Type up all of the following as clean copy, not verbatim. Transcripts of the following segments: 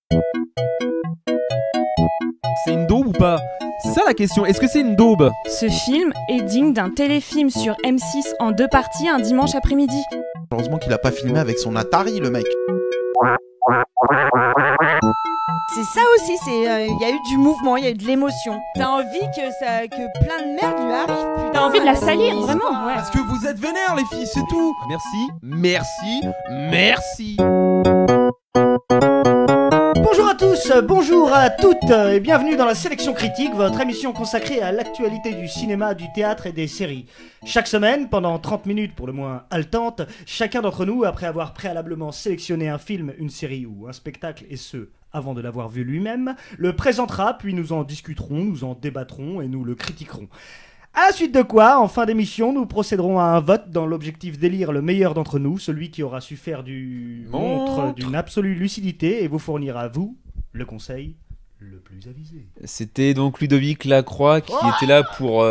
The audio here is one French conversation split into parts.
C'est une daube ou pas? C'est ça la question, est-ce que c'est une daube? Ce film est digne d'un téléfilm sur M6 en 2 parties un dimanche après-midi. Heureusement qu'il a pas filmé avec son Atari, le mec. C'est ça aussi, il y a eu du mouvement, il y a eu de l'émotion. T'as envie que plein de merde lui arrive. Putain, T'as envie de la salir, vraiment, ouais. Parce que vous êtes vénères les filles, c'est tout. Merci, merci, merci. Bonjour à tous, bonjour à toutes et bienvenue dans la Sélection Critique, votre émission consacrée à l'actualité du cinéma, du théâtre et des séries. Chaque semaine, pendant 30 minutes pour le moins haletantes, chacun d'entre nous, après avoir préalablement sélectionné un film, une série ou un spectacle, et ce, avant de l'avoir vu lui-même, le présentera, puis nous en discuterons, nous en débattrons et nous le critiquerons. À la suite de quoi, en fin d'émission, nous procéderons à un vote dans l'objectif d'élire le meilleur d'entre nous, celui qui aura su faire du montre d'une absolue lucidité et vous fournir à vous le conseil le plus avisé. C'était donc Ludovic Lacroix qui était là pour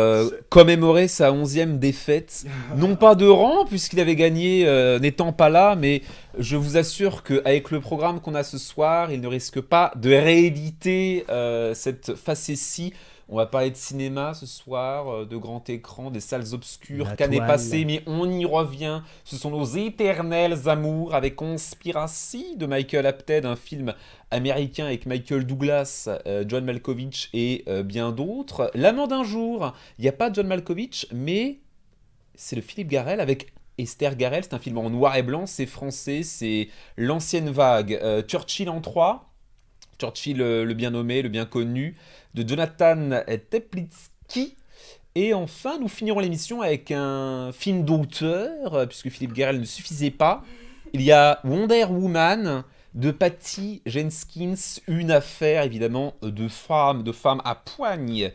commémorer sa 11e défaite. Non pas de rang, puisqu'il avait gagné n'étant pas là, mais je vous assure qu'avec le programme qu'on a ce soir, il ne risque pas de rééditer cette facétie. On va parler de cinéma ce soir, de grand écran, des salles obscures, qu'année passée, mais on y revient. Ce sont nos éternels amours avec Conspiracy de Michael Apted, un film américain avec Michael Douglas, John Malkovich et bien d'autres. L'amant d'un jour, il n'y a pas John Malkovich, mais c'est le Philippe Garrel avec Esther Garrel. C'est un film en noir et blanc, c'est français, c'est l'ancienne vague. Churchill en 3, Churchill le bien nommé, le bien connu, de Jonathan Teplitzky. Et enfin, nous finirons l'émission avec un film d'auteur, puisque Philippe Garrel ne suffisait pas. Il y a Wonder Woman de Patty Jenkins, une affaire évidemment de femmes à poigne.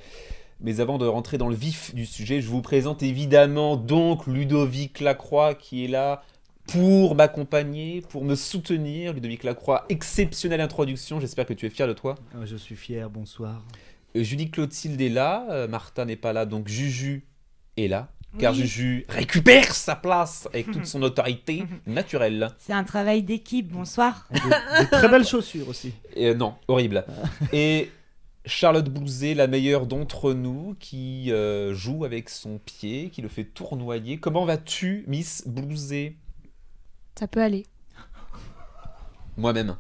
Mais avant de rentrer dans le vif du sujet, je vous présente évidemment donc Ludovic Lacroix qui est là pour m'accompagner, pour me soutenir. Ludovic Lacroix, exceptionnelle introduction, j'espère que tu es fier de toi. Je suis fier, bonsoir. Julie Clotilde est là, Martha n'est pas là, donc Juju est là. Car Juju récupère sa place avec toute son autorité naturelle. C'est un travail d'équipe, bonsoir. Des très belles chaussures aussi. Non, horrible. Et Charlotte Blouzet, la meilleure d'entre nous, qui joue avec son pied, qui le fait tournoyer. Comment vas-tu, Miss Blouzet? Ça peut aller. Moi-même,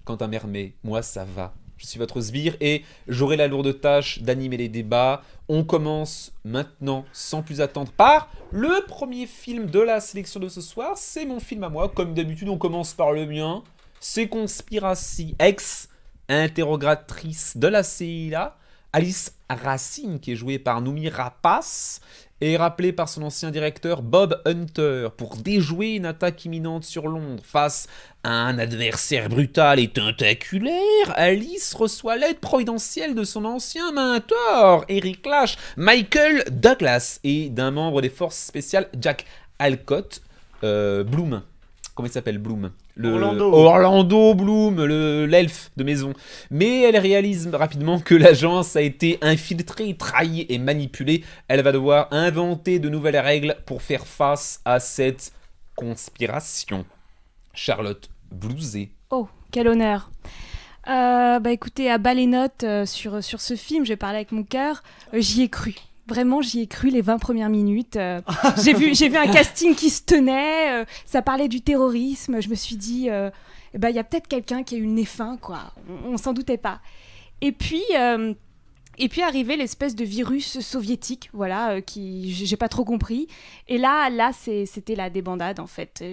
Quentin Mermet, moi ça va. Je suis votre sbire et j'aurai la lourde tâche d'animer les débats. On commence maintenant, sans plus attendre, par le premier film de la sélection de ce soir. C'est mon film à moi. Comme d'habitude, on commence par le mien. C'est Conspiracy, ex-interrogatrice de la CIA, Alice Racine, qui est jouée par Noomi Rapace, est rappelée par son ancien directeur Bob Hunter pour déjouer une attaque imminente sur Londres face à un adversaire brutal et tentaculaire. Alice reçoit l'aide providentielle de son ancien mentor, Eric Lash, Michael Douglas, et d'un membre des forces spéciales, Jack Alcott, Bloom. Comment il s'appelle, Bloom? Orlando Bloom, l'elfe de maison. Mais elle réalise rapidement que l'agence a été infiltrée, trahie et manipulée. Elle va devoir inventer de nouvelles règles pour faire face à cette conspiration. Charlotte Blouzet. Oh, quel honneur. Écoutez, à bas les notes sur ce film, j'ai parlé avec mon cœur, j'y ai cru. Vraiment, j'y ai cru les 20 premières minutes. J'ai vu un casting qui se tenait, ça parlait du terrorisme. Je me suis dit, il y a peut-être quelqu'un qui a eu le nez fin, quoi. On s'en doutait pas. Et puis arrivait l'espèce de virus soviétique, voilà, qui j'ai pas trop compris. Et là, c'était la débandade, en fait.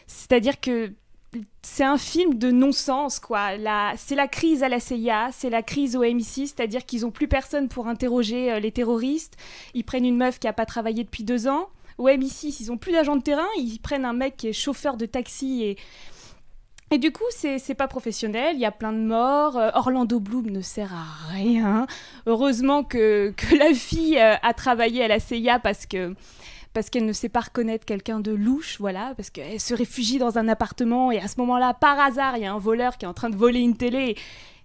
C'est-à-dire que c'est un film de non-sens, quoi. C'est la crise à la CIA, c'est la crise au MI6, c'est-à-dire qu'ils n'ont plus personne pour interroger les terroristes. Ils prennent une meuf qui n'a pas travaillé depuis 2 ans. Au MI6, ils n'ont plus d'agent de terrain, ils prennent un mec qui est chauffeur de taxi et du coup, c'est pas professionnel, il y a plein de morts. Orlando Bloom ne sert à rien. Heureusement que la fille a travaillé à la CIA parce qu'elle ne sait pas reconnaître quelqu'un de louche, voilà, parce qu'elle se réfugie dans un appartement et à ce moment-là, par hasard, il y a un voleur qui est en train de voler une télé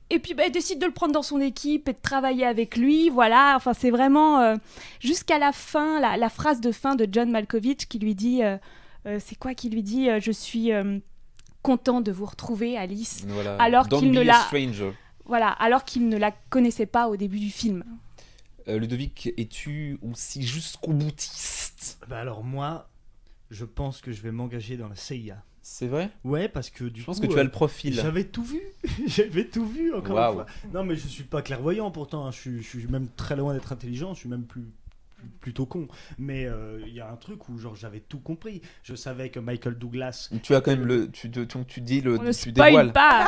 et puis elle décide de le prendre dans son équipe et de travailler avec lui, voilà, enfin c'est vraiment jusqu'à la fin, la phrase de fin de John Malkovich qui lui dit, c'est quoi qui lui dit, je suis content de vous retrouver, Alice. Voilà. Alors Don't qu'il be ne a l'a- stranger. Voilà, alors qu'il ne la connaissait pas au début du film. Ludovic, es-tu aussi jusqu'au boutiste? Bah alors moi, je pense que je vais m'engager dans la CIA. C'est vrai? Ouais, parce que du Je coup... pense que tu as le profil. J'avais tout vu, j'avais tout vu encore Waouh. une fois. Non mais je suis pas clairvoyant pourtant, hein. Je suis même très loin d'être intelligent, je suis même plutôt con. Mais il y a un truc où genre j'avais tout compris. Je savais que Michael Douglas... Tu as quand même le. Tu dis le. On ne Tu spoil dévoiles. pas.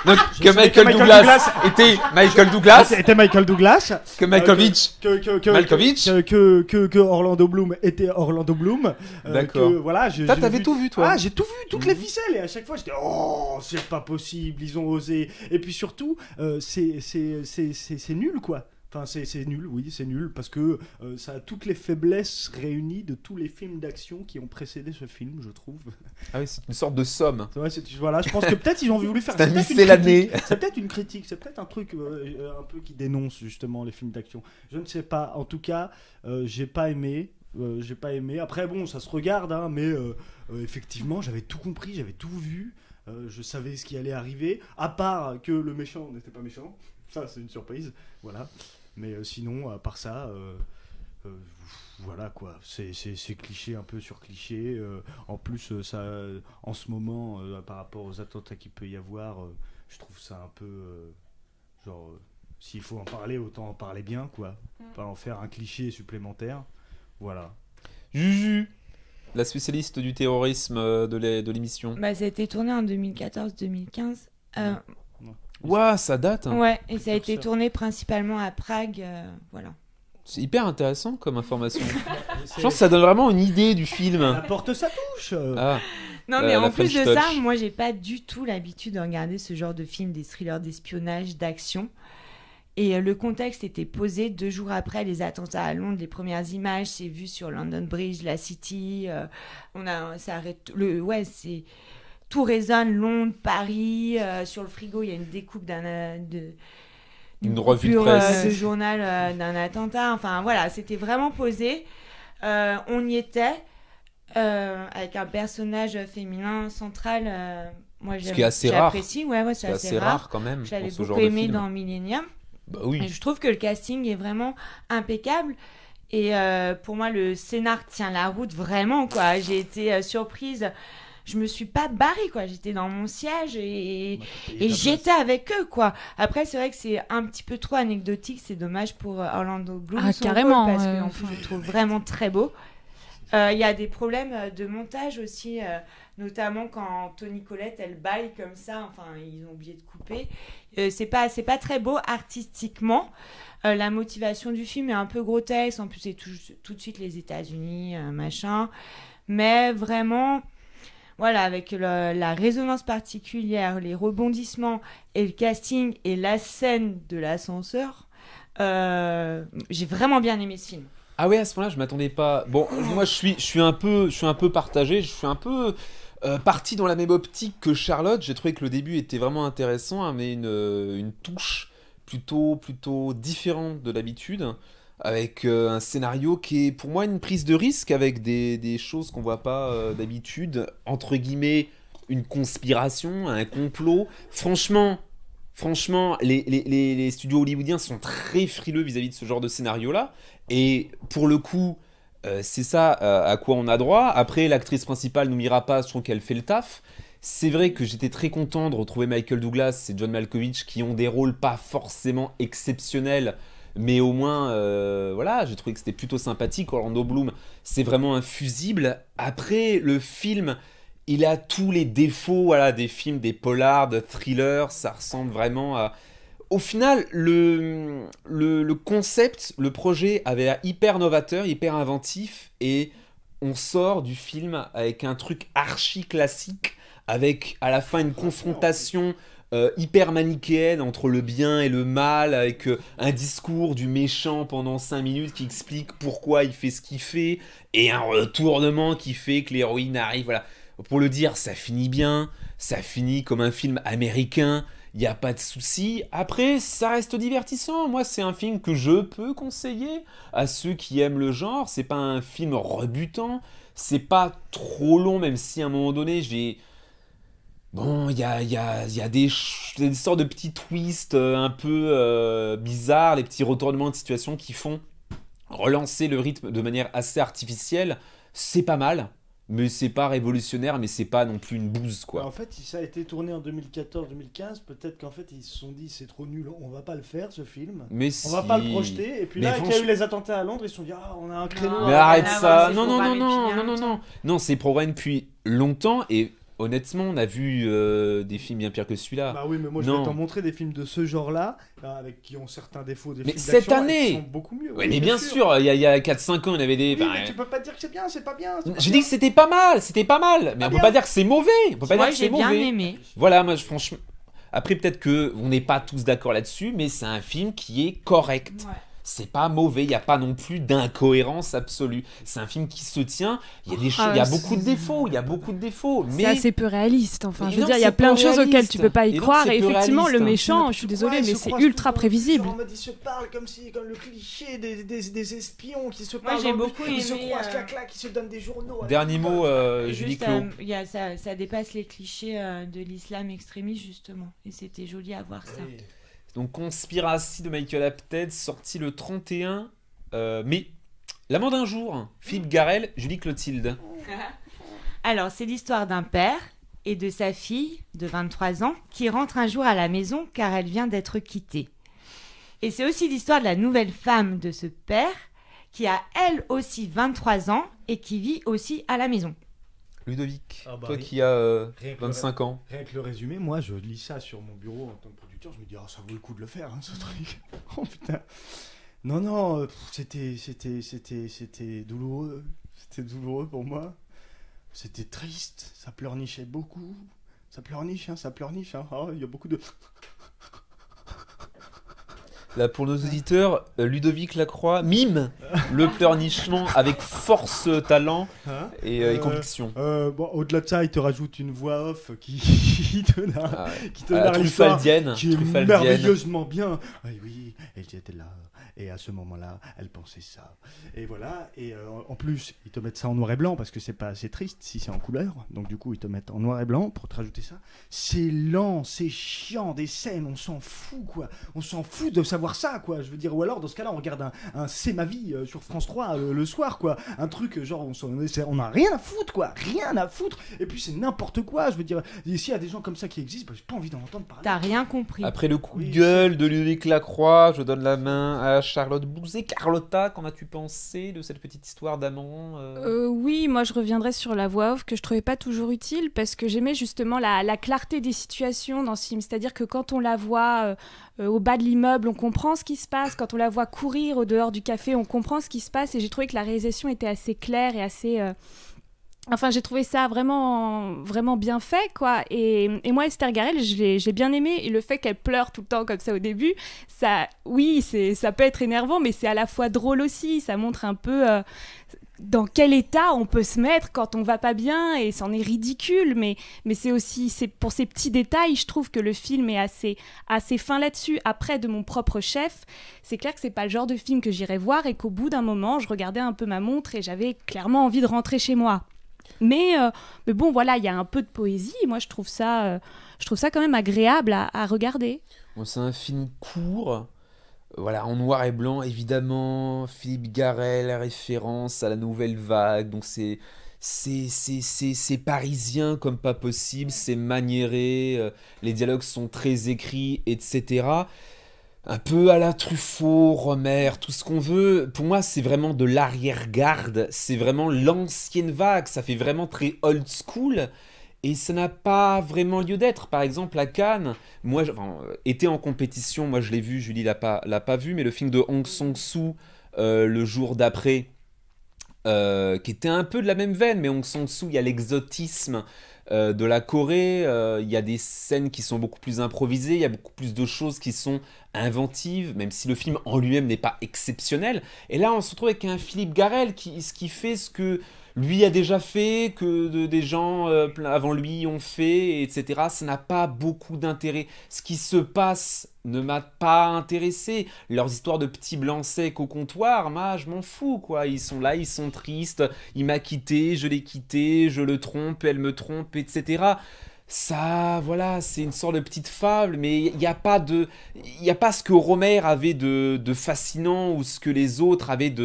Donc, Je que savais Michael que Michael Douglas était Michael Douglas, C'était Michael Douglas. que Malkovich. Malkovich. Que Orlando Bloom était Orlando Bloom. D'accord. Que, voilà, Toi, t'avais tout vu, toi. Ah, j'ai tout vu, toutes les ficelles. Et à chaque fois, j'étais oh, c'est pas possible, ils ont osé. Et puis surtout, c'est nul, quoi. Enfin, c'est nul, oui, c'est nul, parce que ça a toutes les faiblesses réunies de tous les films d'action qui ont précédé ce film, je trouve. Ah oui, c'est une sorte de somme. Ouais, voilà, je pense que peut-être ils ont voulu faire. C'est un peut-être une miscellanée. critique. C'est peut-être une critique, c'est peut-être un truc un peu qui dénonce justement les films d'action. Je ne sais pas. En tout cas, j'ai pas aimé. Après, bon, ça se regarde, hein, mais effectivement, j'avais tout compris, j'avais tout vu. Je savais ce qui allait arriver. À part que le méchant n'était pas méchant. Ça, c'est une surprise. Voilà. Mais sinon, à part ça. Voilà quoi, c'est cliché un peu sur cliché. En plus, ça, en ce moment, par rapport aux attentats qu'il peut y avoir, je trouve ça un peu genre, s'il faut en parler, autant en parler bien quoi, pas en faire un cliché supplémentaire. Voilà. Juju, la spécialiste du terrorisme de l'émission. Bah, ça a été tourné en 2014-2015. Ouah, ça date. Hein. Ouais, et ça a été Précurseur. tourné principalement à Prague. Voilà. C'est hyper intéressant comme information. Je pense que ça donne vraiment une idée du film. Apporte sa touche. Ah, Non, La- mais la en plus French de ça, touch. moi, j'ai pas du tout l'habitude de regarder ce genre de films, des thrillers d'espionnage, d'action. Et le contexte était posé 2 jours après les attentats à Londres. Les premières images, c'est vu sur London Bridge, la City. Ça arrête. C'est tout résonne. Londres, Paris. Sur le frigo, il y a une découpe Une revue de coupure, presse. de journal d'un attentat. Enfin voilà, c'était vraiment posé. On y était avec un personnage féminin central. Moi, Ce qui est assez rare. j'apprécie. Ouais, c'est c'est assez rare quand même Je l'avais pour ce beaucoup genre de aimé film. dans Millennium. Bah oui. Et je trouve que le casting est vraiment impeccable. Et pour moi, le scénar tient la route vraiment, quoi. J'ai été surprise. Je me suis pas barrée, quoi. J'étais dans mon siège et j'étais avec eux, quoi. Après, c'est vrai que c'est un petit peu trop anecdotique. C'est dommage pour Orlando Bloom. Ah, son carrément, rôle, parce que en plus, je le trouve vraiment très beau. Il y a des problèmes de montage aussi, notamment quand Toni Collette, elle baille comme ça. Enfin, ils ont oublié de couper. C'est pas très beau artistiquement. La motivation du film est un peu grotesque. En plus, c'est tout de suite les États-Unis, machin. Mais vraiment, voilà, avec la résonance particulière, les rebondissements et le casting et la scène de l'ascenseur, j'ai vraiment bien aimé ce film. Ah ouais, à ce moment-là, je m'attendais pas. Bon, moi, je suis un peu partagé. Je suis un peu parti dans la même optique que Charlotte. J'ai trouvé que le début était vraiment intéressant, hein, mais une touche plutôt différente de l'habitude, avec un scénario qui est pour moi une prise de risque avec des choses qu'on voit pas d'habitude. Entre guillemets, une conspiration, un complot. Franchement, les studios hollywoodiens sont très frileux vis-à-vis de ce genre de scénario-là. Et pour le coup, c'est ça à quoi on a droit. Après, l'actrice principale n'oubliera pas, je trouve qu'elle fait le taf. C'est vrai que j'étais très content de retrouver Michael Douglas et John Malkovich qui ont des rôles pas forcément exceptionnels, mais au moins, voilà, j'ai trouvé que c'était plutôt sympathique. Orlando Bloom, c'est vraiment un fusible. Après, le film, il a tous les défauts, voilà, des films, des polars, de thrillers. Ça ressemble vraiment à... Au final, le concept, le projet avait l'air hyper novateur, hyper inventif, et on sort du film avec un truc archi classique, avec à la fin une confrontation hyper manichéenne entre le bien et le mal, avec un discours du méchant pendant 5 minutes qui explique pourquoi il fait ce qu'il fait, et un retournement qui fait que l'héroïne arrive, voilà. Pour le dire, ça finit bien, ça finit comme un film américain, il n'y a pas de souci. Après, ça reste divertissant. Moi, c'est un film que je peux conseiller à ceux qui aiment le genre. C'est pas un film rebutant, c'est pas trop long, même si à un moment donné, Bon, il y a des sortes de petits twists un peu bizarres, les petits retournements de situation qui font relancer le rythme de manière assez artificielle. C'est pas mal, mais c'est pas révolutionnaire, mais c'est pas non plus une bouse, quoi. En fait, si ça a été tourné en 2014-2015, peut-être qu'en fait ils se sont dit c'est trop nul, on va pas le faire ce film. Mais On va pas le projeter. Et puis là, Mais qu'il y a eu les attentats à Londres, ils se sont dit on a un créneau. Mais Ouais, arrête ouais, ça. c'est Non, non, non, programmé non, depuis non, non, longtemps. non. Non, c'est programmé depuis longtemps et honnêtement, on a vu des films bien pires que celui-là. Bah oui, mais moi je Non. vais t'en montrer des films de ce genre-là, avec qui ont certains défauts, des Mais films cette d'action, et année qui sont beaucoup mieux. Ouais, Oui, mais bien sûr, il y a 4-5 ans, on avait des. Oui, enfin, mais tu peux pas dire que c'est bien, c'est pas bien. c'est pas j'ai bien. dit que c'était pas mal, c'était pas mal. Mais on peut bien. pas dire que c'est mauvais. On peut pas Moi, dire que j'ai c'est bien mauvais. aimé. Voilà, moi, franchement. Après, peut-être que on n'est pas tous d'accord là-dessus, mais c'est un film qui est correct. Ouais. C'est pas mauvais, il n'y a pas non plus d'incohérence absolue. C'est un film qui se tient, il y a, Ah, il y a c'est- beaucoup de défauts, il y a beaucoup de défauts. C'est Mais assez peu réaliste. Enfin, Mais je veux non, dire, il y a c'est plein peu de choses auxquelles réaliste. tu peux pas y Et non, croire. c'est Et peu effectivement, le réaliste. méchant, je suis désolée, mais c'est ultra prévisible. Genre en mode, ils se parlent comme le cliché des espions qui se Moi, parlent. j'ai dans le- beaucoup Ils se aimé. croisent, clac, ils se donnent des journaux. dernier mot, Julie Juste, Clos. ça dépasse les clichés de l'islam extrémiste, justement. Et c'était joli à voir ça. Donc Conspiracy de Michael Apted, sorti le 31 mai. L'amant d'un jour, Philippe Garrel, Julie Clotilde. Alors, c'est l'histoire d'un père et de sa fille de 23 ans qui rentre un jour à la maison car elle vient d'être quittée. Et c'est aussi l'histoire de la nouvelle femme de ce père qui a elle aussi 23 ans et qui vit aussi à la maison. Ludovic, Ah bah toi oui. qui as Rien que 25 ans. Rien que le résumé, moi je lis ça sur mon bureau en tant que producteur, je me dis ça vaut le coup de le faire, ce truc. Oh putain. Non, c'était douloureux. C'était douloureux pour moi. C'était triste. Ça pleurnichait beaucoup. Ça pleurniche. Oh, il y a beaucoup de. Là, pour nos auditeurs, Ludovic Lacroix mime le pleurnichement avec force, talent Hein et conviction. Bon, au-delà de ça, il te rajoute une voix off qui te narre, Ah ouais. qui te À la narre l'histoire, Truffaldienne. qui est Truffaldienne. merveilleusement bien. Oui, elle était là. Et à ce moment-là, elle pensait ça. Et voilà. Et en plus, ils te mettent ça en noir et blanc parce que c'est pas assez triste si c'est en couleur. Donc du coup, ils te mettent en noir et blanc pour te rajouter ça. C'est lent, c'est chiant, des scènes, on s'en fout quoi. On s'en fout de savoir ça quoi. Je veux dire, ou alors dans ce cas-là, on regarde un C'est ma vie sur France 3 le soir quoi. Un truc genre on a rien à foutre quoi, rien à foutre. Et puis c'est n'importe quoi. Je veux dire, s'il y a des gens comme ça qui existent, j'ai pas envie d'en entendre parler. T'as rien compris. Après le coup Oui, de gueule de Ludovic Lacroix, je donne la main à Charlotte Bouzet. Carlotta, qu'en as-tu pensé de cette petite histoire d'amant Oui, moi je reviendrai sur la voix off que je trouvais pas toujours utile parce que j'aimais justement la clarté des situations dans ce film. C'est-à-dire que quand on la voit au bas de l'immeuble, on comprend ce qui se passe. Quand on la voit courir au dehors du café, on comprend ce qui se passe. Et j'ai trouvé que la réalisation était assez claire et assez... Enfin, j'ai trouvé ça vraiment, vraiment bien fait, quoi. Et moi, Esther Garel, j'ai bien aimé. Et le fait qu'elle pleure tout le temps comme ça au début, ça, oui, ça peut être énervant, mais c'est à la fois drôle aussi. Ça montre un peu dans quel état on peut se mettre quand on va pas bien, et c'en est ridicule. Mais c'est aussi, c'est pour ces petits détails, je trouve que le film est assez fin là-dessus. Après, de mon propre chef, c'est clair que c'est pas le genre de film que j'irais voir et qu'au bout d'un moment, je regardais un peu ma montre et j'avais clairement envie de rentrer chez moi. Mais bon, voilà, il y a un peu de poésie. Moi, je trouve ça quand même agréable à regarder. Bon, c'est un film court, voilà, en noir et blanc, évidemment. Philippe Garrel, référence à la nouvelle vague. Donc c'est parisien comme pas possible, c'est maniéré, les dialogues sont très écrits, etc. Un peu à la Truffaut, Romer, tout ce qu'on veut. Pour moi, c'est vraiment de l'arrière-garde. C'est vraiment l'ancienne vague. Ça fait vraiment très old school. Et ça n'a pas vraiment lieu d'être. Par exemple, à Cannes, moi, était en compétition. Moi, je l'ai vu. Julie l'a pas vu. Mais le film de Hong Sang-soo, le jour d'après, qui était un peu de la même veine. Mais Hong Sang-soo, il y a l'exotisme de la Corée, il y a des scènes qui sont beaucoup plus improvisées, il y a beaucoup plus de choses qui sont inventives, même si le film en lui-même n'est pas exceptionnel. Et là, on se retrouve avec un Philippe Garrel qui fait ce que lui a déjà fait, que des gens avant lui ont fait, etc. Ça n'a pas beaucoup d'intérêt. Ce qui se passe ne m'a pas intéressé. Leurs histoires de petits blancs secs au comptoir, moi, je m'en fous, quoi. Ils sont là, ils sont tristes. Il m'a quitté, je l'ai quitté, je le trompe, elle me trompe, etc. ça, voilà, c'est une sorte de petite fable, mais il n'y a pas ce que Romer avait de fascinant ou ce que les autres avaient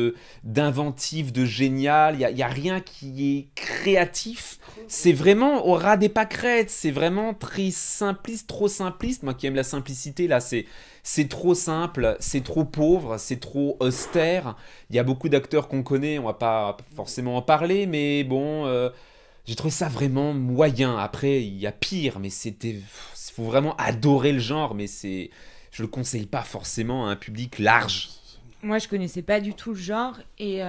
d'inventif, de génial. Il y a rien qui est créatif. C'est vraiment au ras des pâquerettes. C'est vraiment très simpliste, trop simpliste. Moi qui aime la simplicité, là, c'est trop simple, c'est trop pauvre, c'est trop austère. Il y a beaucoup d'acteurs qu'on connaît, on va pas forcément en parler, mais bon, j'ai trouvé ça vraiment moyen. Après, il y a pire, mais faut vraiment adorer le genre, mais je le conseille pas forcément à un public large. Moi, je connaissais pas du tout le genre et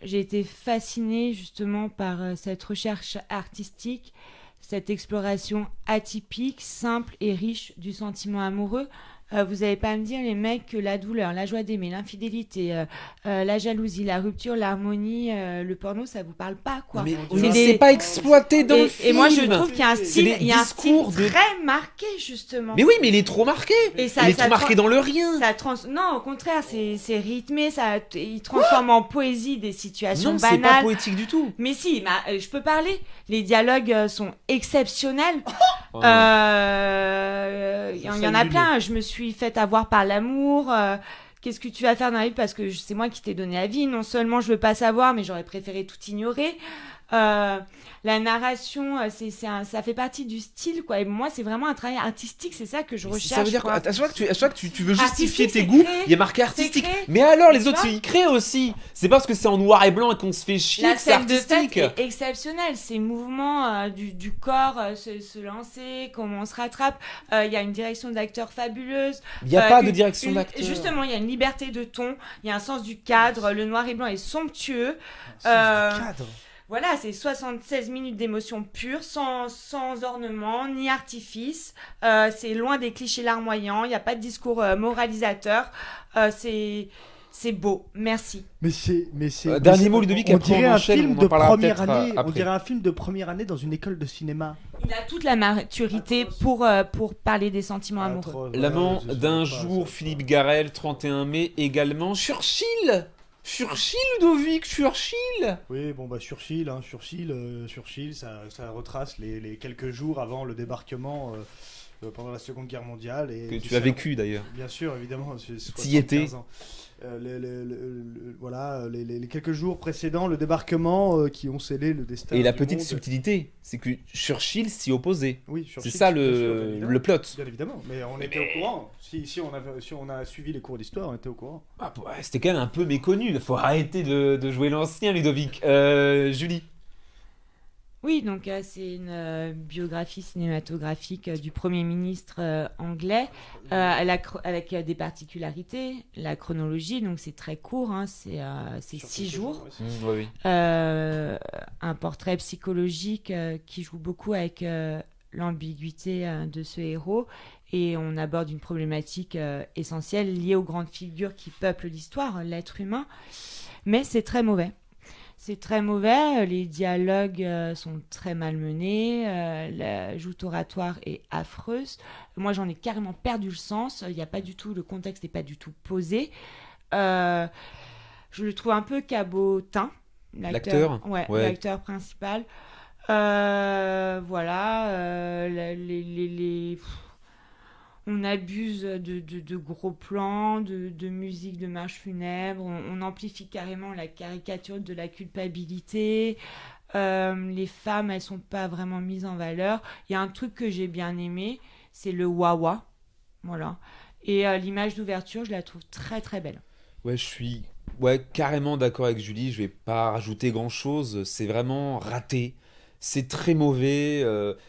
j'ai été fascinée justement par cette recherche artistique, cette exploration atypique, simple et riche du sentiment amoureux. Vous n'allez pas à me dire, les mecs, que la douleur, la joie d'aimer, l'infidélité, la jalousie, la rupture, l'harmonie, le porno, ça vous parle pas, quoi. Mais C'est c'est pas exploité dans le film. Et moi, je trouve qu'il y a un C'est style, des il y a un discours style très marqué, justement. Mais oui, mais il est trop marqué. Et Il est trop marqué dans le rien. Non, au contraire, c'est rythmé, il transforme en poésie des situations Non, c'est pas banales. poétique du tout. Mais si, je peux parler. Les dialogues sont exceptionnels. Oh. Il y en a plein. Je me suis fait avoir par l'amour. Qu'est-ce que tu vas faire dans la vie parce que c'est moi qui t'ai donné la vie. Non seulement je veux pas savoir, mais j'aurais préféré tout ignorer. La narration, ça fait partie du style, quoi. Et moi, c'est vraiment un travail artistique. C'est ça que je recherche. Ça veut dire quoi. qu'à chaque fois que tu veux justifier Artistique, tes c'est goûts, créé. il y a marqué C'est artistique. créé. Mais alors, les Tu autres, vois ils créent aussi. C'est pas parce que c'est en noir et blanc et qu'on se fait chier La que c'est scène de artistique. fête est exceptionnelle. Ces mouvements du corps, se lancer, comment on se rattrape. Il y a une direction d'acteur fabuleuse. Il n'y a pas de direction d'acteur. Justement, il y a une liberté de ton, il y a un sens du cadre. Le noir et blanc est somptueux. Voilà, c'est 76 minutes d'émotion pure, sans ornement, ni artifice. C'est loin des clichés larmoyants, il n'y a pas de discours moralisateur. C'est beau, merci. Mais c'est dernier mot, Ludovic, on après on dirait un enchaîne, film on en de parlera première peut-être, année. On après. dirait un film de première année dans une école de cinéma. Il a toute la maturité pour parler des sentiments amoureux. L'amant d'un jour, Philippe Garrel, 31 mai également. Churchill, Ludovic, Churchill. Oui, bon bah Churchill, ça retrace les quelques jours avant le débarquement pendant la Seconde Guerre mondiale. Et Que tu as vécu d'ailleurs. Bien sûr, évidemment. T'y étais. Voilà, les quelques jours précédents, le débarquement qui ont scellé le destin. Et la du petite monde. subtilité, c'est que Churchill s'y opposait. Oui, Churchill, C'est ça bien sûr, évidemment. le plot. Bien évidemment, mais on était au courant. Si on a suivi les cours d'histoire, on était au courant. Ah, ouais, c'était quand même un peu méconnu. Il faut arrêter de jouer l'ancien, Ludovic. Julie. Oui, donc c'est une biographie cinématographique du Premier ministre anglais avec des particularités. La chronologie, donc c'est très court, hein, c'est 6 jours. Oui. Un portrait psychologique qui joue beaucoup avec l'ambiguïté de ce héros. Et on aborde une problématique essentielle liée aux grandes figures qui peuplent l'histoire, l'être humain. Mais c'est très mauvais. C'est très mauvais, les dialogues sont très malmenés, la joute oratoire est affreuse. Moi, j'en ai carrément perdu le sens, le contexte n'est pas du tout posé. Je le trouve un peu cabotin, L'acteur ouais, ouais. L'acteur principal. On abuse de gros plans, de musique, de marche funèbre. On amplifie carrément la caricature de la culpabilité. Les femmes, elles sont pas vraiment mises en valeur. Il y a un truc que j'ai bien aimé, c'est le wawa. Voilà. Et l'image d'ouverture, je la trouve très très belle. Ouais, je suis carrément d'accord avec Julie. Je vais pas rajouter grand-chose. C'est vraiment raté. C'est très mauvais.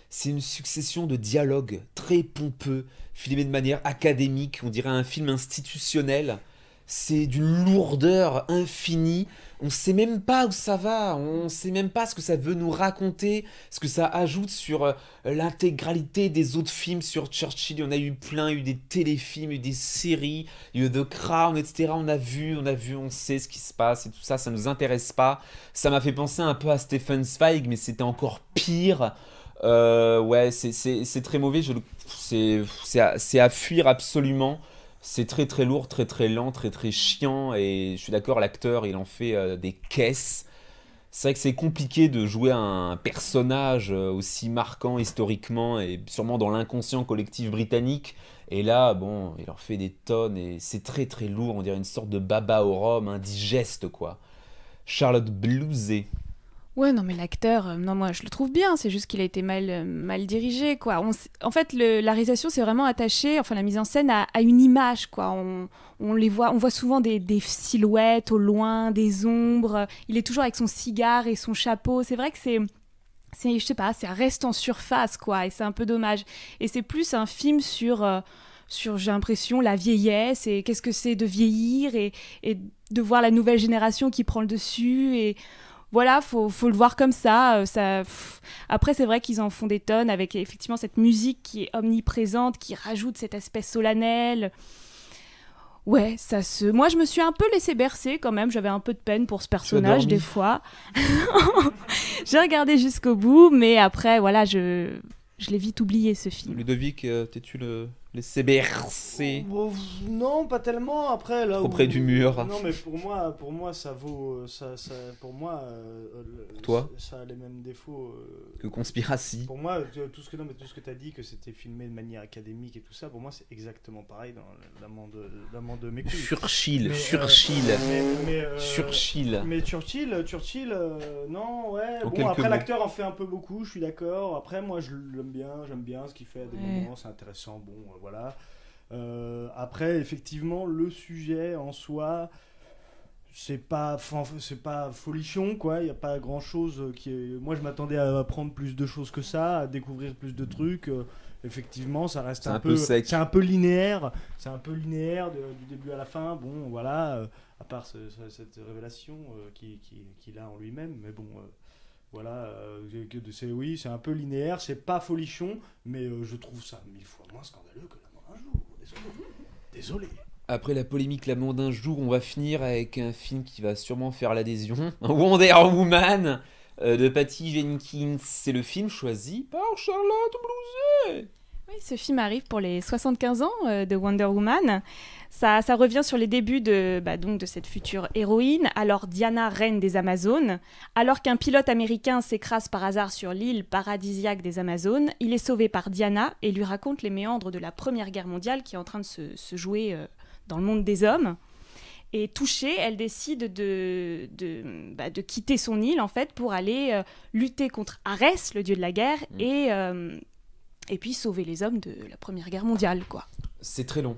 C'est une succession de dialogues très pompeux, filmés de manière académique. On dirait un film institutionnel. C'est d'une lourdeur infinie. On sait même pas où ça va. On sait même pas ce que ça veut nous raconter, ce que ça ajoute sur l'intégralité des autres films sur Churchill. Il y en a eu plein, il y a eu des téléfilms, il y a eu des séries, il y a eu The Crown, etc. On a vu, on sait ce qui se passe et tout ça, ça nous intéresse pas. Ça m'a fait penser un peu à Stefan Zweig, mais c'était encore pire. Ouais, c'est très mauvais. C'est à fuir absolument. C'est très très lourd, très très lent, très très chiant, et je suis d'accord, l'acteur il en fait des caisses. C'est vrai que c'est compliqué de jouer un personnage aussi marquant historiquement et sûrement dans l'inconscient collectif britannique. Et là, bon, il leur fait des tonnes et c'est très très lourd. On dirait une sorte de baba au rhum, indigeste quoi. Charlotte Blouzet. Ouais, non, mais l'acteur, non, moi, je le trouve bien. C'est juste qu'il a été mal dirigé, quoi. En fait, la réalisation, c'est vraiment attaché, enfin, la mise en scène à une image, quoi. On voit souvent des silhouettes au loin, des ombres. Il est toujours avec son cigare et son chapeau. C'est vrai que je sais pas, ça reste en surface, quoi. Et c'est un peu dommage. Et c'est plus un film sur j'ai l'impression, la vieillesse et qu'est-ce que c'est de vieillir et de voir la nouvelle génération qui prend le dessus et voilà, faut le voir comme ça. Après, c'est vrai qu'ils en font des tonnes avec effectivement cette musique qui est omniprésente, qui rajoute cet aspect solennel. Ouais, moi, je me suis un peu laissée bercer quand même. J'avais un peu de peine pour ce personnage des fois. J'ai regardé jusqu'au bout, mais après, voilà, je l'ai vite oublié ce film. Ludovic, t'es-tu laissé bercer? Non, pas tellement. Après, là trop près du mur. Non, mais pour moi, ça vaut. Pour moi, toi ça a les mêmes défauts. Que Conspiracy. Pour moi, tout ce que tu as dit, que c'était filmé de manière académique et tout ça, pour moi, c'est exactement pareil dans l'amant de mes couilles. Churchill. Mais Churchill, non, ouais. En Bon, après, mots. l'acteur en fait un peu beaucoup, je suis d'accord. Après, moi, je l'aime bien, j'aime bien ce qu'il fait à des moments, c'est intéressant. Bon, voilà. Après, effectivement, le sujet en soi, c'est pas folichon, quoi. Il n'y a pas grand chose qui est. Moi, je m'attendais à apprendre plus de choses que ça, à découvrir plus de trucs. Effectivement, ça reste un peu sec. C'est un peu linéaire. C'est un peu linéaire du début à la fin. Bon, voilà. À part cette révélation qu'il a en lui-même, mais bon. Voilà, c'est un peu linéaire, c'est pas folichon, mais je trouve ça 1000 fois moins scandaleux que L'Amant d'un jour. Désolé. Après la polémique L'Amant d'un jour, on va finir avec un film qui va sûrement faire l'adhésion. Wonder Woman de Patty Jenkins. C'est le film choisi par Charlotte Blouzet. Oui, ce film arrive pour les 75 ans de Wonder Woman. Ça revient sur les débuts de cette future héroïne, alors Diana, reine des Amazones. Alors qu'un pilote américain s'écrase par hasard sur l'île paradisiaque des Amazones, il est sauvé par Diana et lui raconte les méandres de la Première Guerre mondiale qui est en train de se jouer dans le monde des hommes. Et touchée, elle décide de quitter son île en fait pour aller lutter contre Arès, le dieu de la guerre, et puis sauver les hommes de la Première Guerre mondiale, quoi. C'est très long.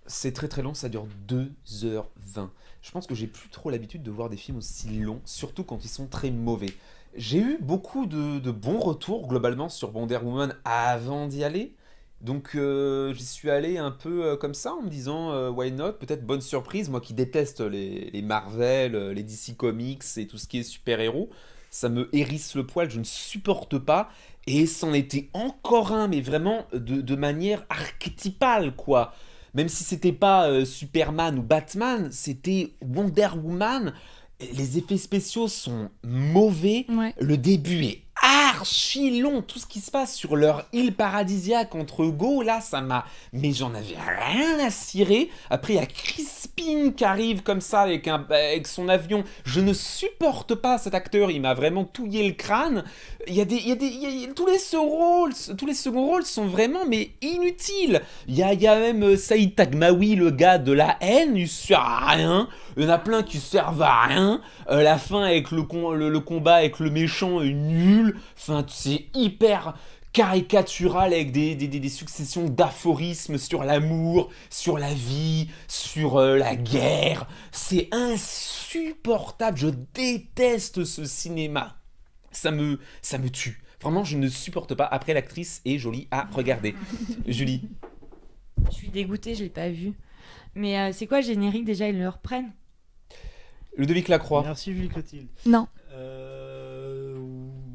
C'est très très long, ça dure 2h20. Je pense que j'ai plus trop l'habitude de voir des films aussi longs, surtout quand ils sont très mauvais. J'ai eu beaucoup de bons retours globalement sur Wonder Woman avant d'y aller. Donc j'y suis allé un peu comme ça en me disant why not, peut-être bonne surprise, moi qui déteste les Marvel, les DC Comics et tout ce qui est super-héros. Ça me hérisse le poil, je ne supporte pas. Et c'en était encore un, mais vraiment de manière archétypale, quoi. Même si c'était pas Superman ou Batman, c'était Wonder Woman. Les effets spéciaux sont mauvais. Ouais. Le début est archi long. Tout ce qui se passe sur leur île paradisiaque entre Go, là, ça m'a... Mais j'en avais rien à cirer. Après, il y a Crispin qui arrive comme ça avec son avion. Je ne supporte pas cet acteur. Il m'a vraiment touillé le crâne. Tous les second rôles sont vraiment mais inutiles. Il y a même Saïd Tagmaoui, le gars de la haine, il sert à rien. Il y en a plein qui servent à rien. La fin avec le combat avec le méchant est nul. Enfin, c'est hyper caricatural avec des successions d'aphorismes sur l'amour, sur la vie, sur la guerre. C'est insupportable. Je déteste ce cinéma. Ça me tue. Vraiment, je ne supporte pas. Après, l'actrice est jolie à regarder. Julie. Je suis dégoûtée, je l'ai pas vu. Mais c'est quoi le générique déjà, ils le reprennent? Ludovic Lacroix. Merci Julie Clotilde. Non.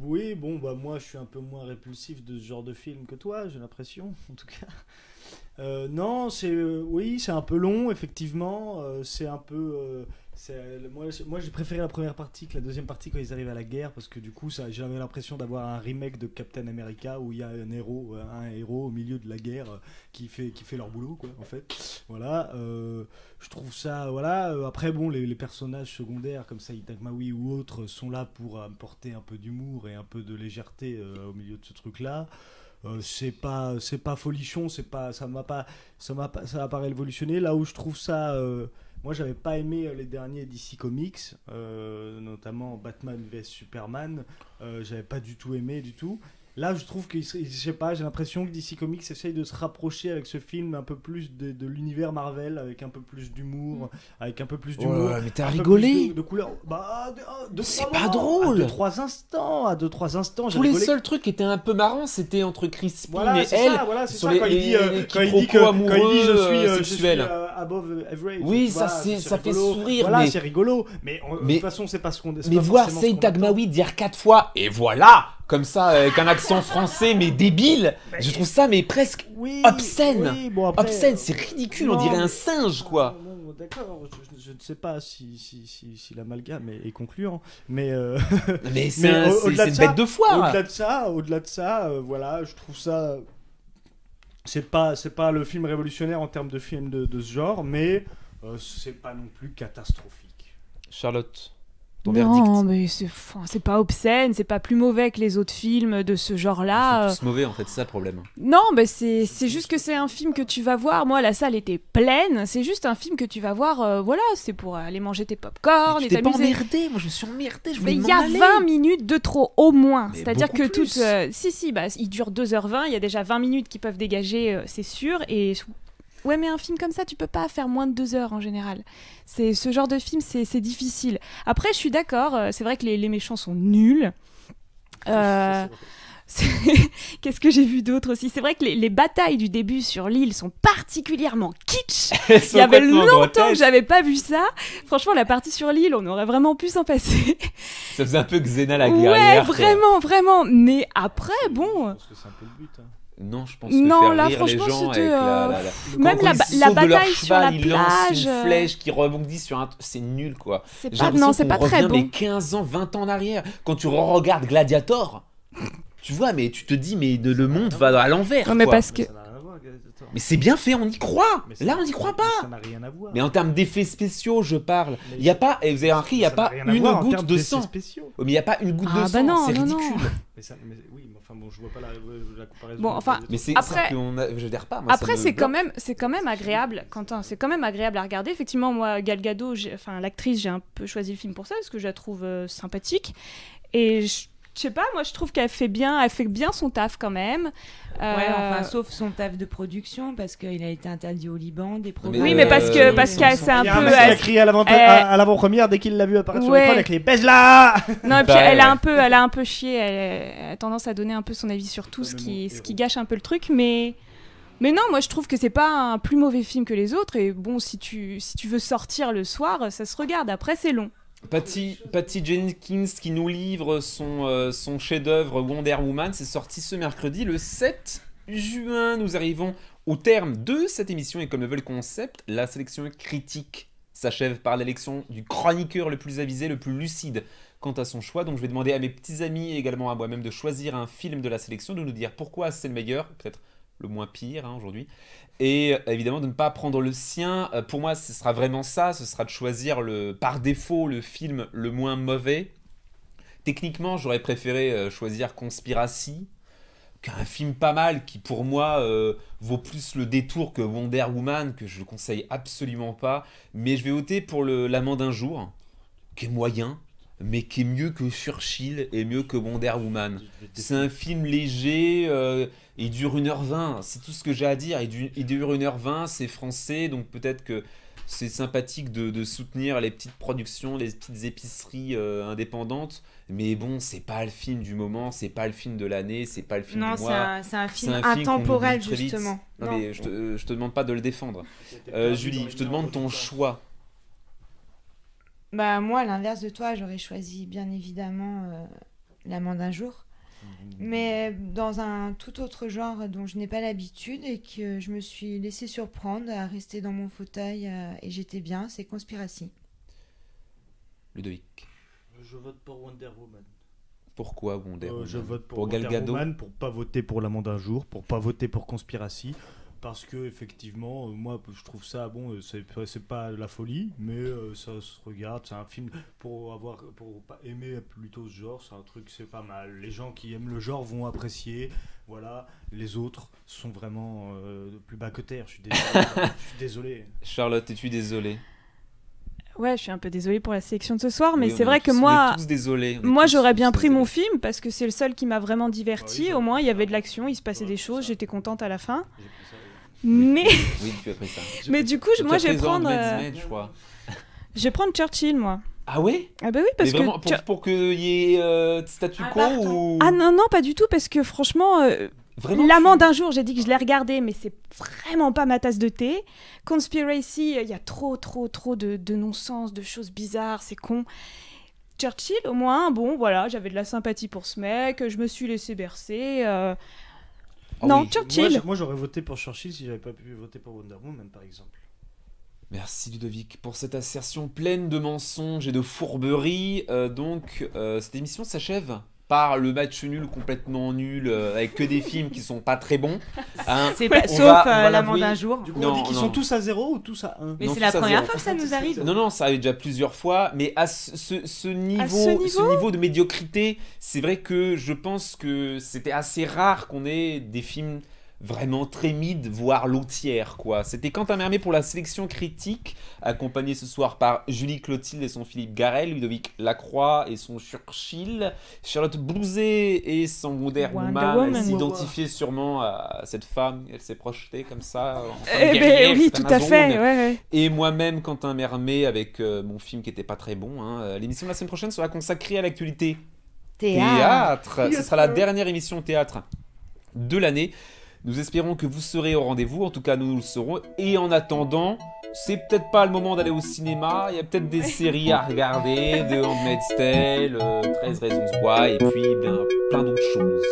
Oui, bon, bah moi je suis un peu moins répulsif de ce genre de film que toi, j'ai l'impression, en tout cas. Non, c'est un peu long, effectivement. C'est un peu Moi j'ai préféré la première partie que la deuxième partie quand ils arrivent à la guerre parce que du coup j'avais l'impression d'avoir un remake de Captain America où il y a un héros au milieu de la guerre qui fait leur boulot quoi en fait. Voilà, je trouve ça voilà. Après bon les personnages secondaires comme Saïd Taghmaoui ou autres sont là pour apporter un peu d'humour et un peu de légèreté au milieu de ce truc là. C'est pas folichon, ça va pas révolutionner. Là où je trouve ça moi j'avais pas aimé les derniers DC Comics, notamment Batman vs Superman, j'avais pas du tout aimé du tout. Là je trouve que je sais pas, j'ai l'impression que DC Comics essaye de se rapprocher avec ce film un peu plus de l'univers Marvel, avec un peu plus d'humour, avec un peu plus d'humour. Ouais, mais t'as un peu rigolé plus de couleurs. Bah, c'est pas drôle. À 2-3 instants, j'ai Tous les rigolé. seuls trucs qui étaient un peu marrants, c'était entre Crispin Voilà, et c'est elle. ça, voilà, c'est sur ça, les- quand il dit, les quand il dit quiproquos je suis sexuels. above average. Oui, tu ça, vois, c'est- ça fait rigolo. sourire, Voilà, mais- c'est rigolo. Mais de mais- toute façon, c'est pas ce qu'on. c'est Mais pas voir forcément ce Saïd qu'on attend. Taghmaoui dire 4 fois et voilà, comme ça, avec un accent français mais débile, je trouve ça mais presque Oui, obscène. oui, bon, après, obscène, c'est ridicule, on non, dirait un mais- singe quoi. Non, d'accord, je ne sais pas si l'amalgame est concluant, mais Mais c'est Mais un- c'est- au-delà c'est de une ça, bête de foire. Au-delà de ça, voilà, je trouve ça. C'est pas le film révolutionnaire en termes de film de ce genre, mais c'est pas non plus catastrophique. Charlotte, ton Non, verdict. mais c'est pas obscène, c'est pas plus mauvais que les autres films de ce Ils genre-là. sont tous mauvais en fait, c'est ça le problème. Non, mais c'est juste que c'est un film que tu vas voir. Moi, la salle était pleine. C'est juste un film que tu vas voir. Voilà, c'est pour aller manger tes pop-corn Mais et tu t'es pas t'amuser. emmerdé, moi je me suis emmerdé, je Mais voulais il m'en y a aller. 20 minutes de trop, au moins. Mais C'est-à-dire beaucoup que plus. Si, bah, il dure 2h20. Il y a déjà 20 minutes qui peuvent dégager, c'est sûr. Et ouais, mais un film comme ça, tu peux pas faire moins de 2 heures en général. Ce genre de film, c'est difficile. Après, je suis d'accord. C'est vrai que les méchants sont nuls. C'est- Qu'est-ce que j'ai vu d'autre aussi? C'est vrai que les batailles du début sur l'île sont particulièrement kitsch. Il y avait longtemps que j'avais pas vu ça. Franchement, la partie sur l'île, on aurait vraiment pu s'en passer. Ça faisait un peu Xena la Ouais, guerrière. quoi. vraiment, vraiment. Mais après, bon. Je pense que c'est un peu le but. Hein. Non, je pense que Non, faire là, rire les franchement, gens avec c'était, Quand même ils la sautent de bataille leur sur la cheval, ils lancent plage, une flèche qui rebondit sur un... C'est nul, quoi. C'est J'ai pas, l'impression non, c'est qu'on pas très revient, bon. mais 15 ans, 20 ans en arrière. Quand tu regardes Gladiator, tu vois, mais tu te dis, mais le monde va à l'envers, Non, mais quoi. parce que. Ça n'a rien à voir, Gladiator. Mais c'est bien fait, on y croit. Mais ça- Là, on n'y croit mais pas. Ça n'a rien à voir. Mais en termes d'effets spéciaux, je parle. Mais Il y a pas, et vous avez remarqué, il n'y a Ça n'a pas rien à une voir en goutte termes de d'effets sang. spéciaux. Oh, mais il n'y a pas une goutte de Ah, sang, bah non, c'est non, non. ridicule. Mais oui, mais enfin bon, je vois pas la comparaison. Bon, enfin, Mais c'est Après- ça qu'on a... Je adhère pas, moi, ça Après, me c'est quand bloque. même, agréable, Quentin. C'est quand même agréable à regarder. Effectivement, moi, Gal Gadot, enfin l'actrice, j'ai un peu choisi le film pour ça parce que je la trouve sympathique. Et je sais pas, moi, je trouve qu'elle fait bien son taf quand même. Ouais, enfin, sauf son taf de production, parce qu'il a été interdit au Liban, des programmes. Oui, mais parce que ils c'est un Il y a un peu. mec qui a crié à l'avant-première dès qu'il l'a vu apparaître sur Ouais. l'écran, il a crié baise-la. Non, et puis Pareil, elle a un peu chié. Elle a tendance à donner un peu son avis sur tout, ce qui gâche un peu le truc. Mais non, moi je trouve que c'est pas un plus mauvais film que les autres. Et bon, si tu veux sortir le soir, ça se regarde. Après, c'est long. Patty Jenkins qui nous livre son chef-d'œuvre Wonder Woman, c'est sorti ce mercredi le 7 juin. Nous arrivons au terme de cette émission et comme le veut le concept, la sélection critique s'achève par l'élection du chroniqueur le plus avisé, le plus lucide quant à son choix. Donc je vais demander à mes petits amis et également à moi-même de choisir un film de la sélection, de nous dire pourquoi c'est le meilleur, peut-être le moins pire aujourd'hui. Et évidemment de ne pas prendre le sien. Pour moi, ce sera vraiment ça. Ce sera de choisir par défaut le film le moins mauvais. Techniquement, j'aurais préféré choisir Conspiracy, qu'un film pas mal qui pour moi vaut plus le détour que Wonder Woman, que je ne conseille absolument pas. Mais je vais voter pour L'Amant d'un jour, qui est moyen, mais qui est mieux que Churchill et mieux que Wonder Woman. C'est un film léger, il dure 1h20, c'est tout ce que j'ai à dire. Il dure 1h20, c'est français, donc peut-être que c'est sympathique de soutenir les petites productions, les petites épiceries indépendantes. Mais bon, c'est pas le film du moment, c'est pas le film de l'année, c'est pas le film Non, du mois. c'est un film qu'on intemporel, oublie très vite. justement. Non, mais je te demande pas de le défendre. Julie, je te demande ton choix. Bah, moi, à l'inverse de toi, j'aurais choisi bien évidemment L'Amant d'un jour. Mais dans un tout autre genre dont je n'ai pas l'habitude et que je me suis laissée surprendre à rester dans mon fauteuil et j'étais bien, c'est Conspiracy. Ludovic. Je vote pour Wonder Woman. Pourquoi Wonder Woman? Je vote pour Gal Wonder Gadot. Woman pour pas voter pour l'amende d'un jour, pour pas voter pour Conspiracy. Parce que effectivement, moi je trouve ça bon, c'est pas la folie, mais ça se regarde. C'est un film pour pas aimer plutôt ce genre, c'est un truc, c'est pas mal. Les gens qui aiment le genre vont apprécier. Voilà, les autres sont vraiment plus bas que terre. Je suis désolé. Je suis désolé. Charlotte, es-tu désolée? Ouais, je suis un peu désolée pour la sélection de ce soir, mais Oui, c'est on vrai est que tous- moi, on est tous désolés. on est moi tous- j'aurais tous bien pris mon désolés. film parce que c'est le seul qui m'a vraiment diverti. Ah oui, Au moins, il y avait de ça. l'action, il se passait Ouais, des c'est choses, ça. j'étais contente à la fin. J'ai pris ça, Mais, Oui, tu as pris ça. mais du coup, Tu moi as je vais pris The prendre, Handmaid's Tale, je crois. je vais prendre Churchill, moi. Ah ouais? Ah bah oui, Mais parce vraiment, que pour qu'il y ait statu Un quo partant. ou... ah non non pas du tout parce que franchement. Vraiment? L'amant d'un jour, j'ai dit que je l'ai regardé, mais c'est vraiment pas ma tasse de thé. Conspiracy, il y a trop de non-sens, de choses bizarres, c'est con. Churchill, au moins, bon, voilà, j'avais de la sympathie pour ce mec, je me suis laissé bercer. Ah non, oui. Churchill. Moi j'aurais voté pour Churchill si j'avais pas pu voter pour Wonder Woman par exemple. Merci Ludovic pour cette assertion pleine de mensonges et de fourberies. Cette émission s'achève par le match nul complètement nul avec que des films qui sont pas très bons. Hein. C'est pas, On sauf va l'amende l'avouer. d'un jour. Du coup Non, on dit qu'ils non. sont tous à 0 ou tous à 1? Mais Non, c'est la tout ça, première zéro. fois que ça nous arrive. Non, ça arrive déjà plusieurs fois, mais à ce niveau de médiocrité, c'est vrai que je pense que c'était assez rare qu'on ait des films vraiment très mid, voire lotières, quoi. C'était Quentin Mermet pour la sélection critique, accompagné ce soir par Julie Clotilde et son Philippe Garel, Ludovic Lacroix et son Churchill, Charlotte Blouzet et son Wonder Woman. Woman. Elle s'identifiait sûrement à cette femme, elle s'est projetée comme ça. en femme Eh guerrière, ben oui, cette tout à fait. Amazone. Ouais. Et moi-même, Quentin Mermet, avec mon film qui était pas très bon. Hein. L'émission de la semaine prochaine sera consacrée à l'actualité théâtre. Ce sera la dernière émission théâtre de l'année. Nous espérons que vous serez au rendez-vous. En tout cas, nous le serons. Et en attendant, c'est peut-être pas le moment d'aller au cinéma. Il y a peut-être des séries à regarder, The Handmaid's Tale, 13 Reasons Why, et puis plein d'autres choses.